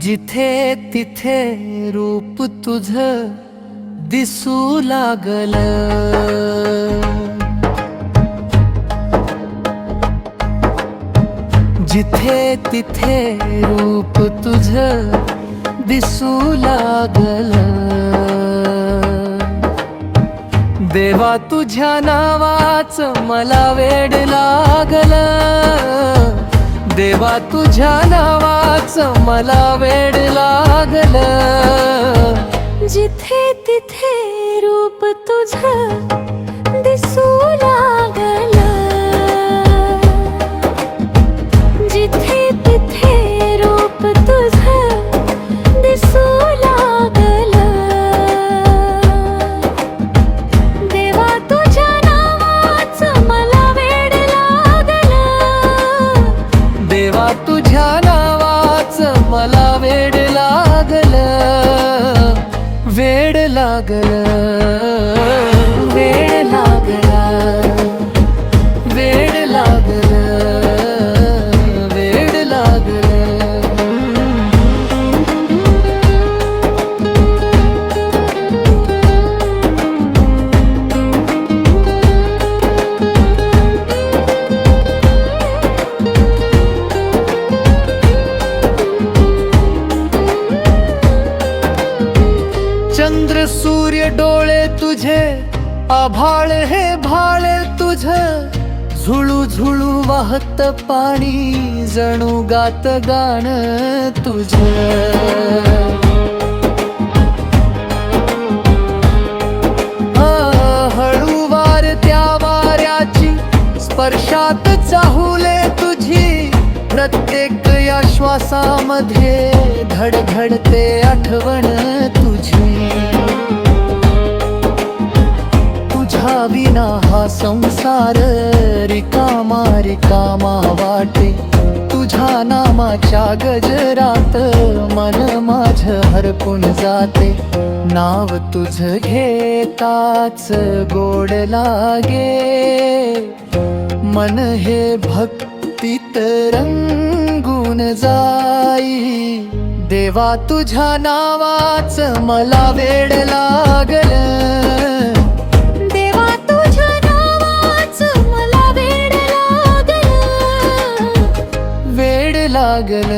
जिथे तिथे रूप तुझं दिसू लागल, जिथे तिथे रूप तुझं दिसू लागल। देवा तुझ्या नावाचं मला वेड लागल, देवा तुझ्या नावाचं मला वेड लागल। जिथे तिथे रूप तुझं दिसू लागल, जिथे तिथे रूप तुझं दिसू लागल। देवा तुझ्या नावाचं मला वेड लागल, देवा तुझ्या नावाचं मला वेड लागल, वेड लागल, वेड लागल, वेड लागल, वेड लागल। चंद्र सूर्य डोळे तुझे, आभाळ हे भाळ तुझं, झुळू झुळू वाहत पाणी जणू गात गाणं तुझं। हळू वारत्या वाऱ्याची स्पर्शात चाहुले तुझी, प्रत्येक या श्वासामध्ये धडधडते आठवण तुझी। तुझ्या विना हा संसार रिकामा रिकामा वाटे, तुझ्या नामाच्या गजरात मन माझं हरपून जाते। नाव तुझं घेताच गोड लागे, मन हे भक्तीत रंगून जाई। देवा तुझ्या नावाचं मला वेड लागल, देवा तुझ्या नावाचं मला वेड लागल, वेड लागल।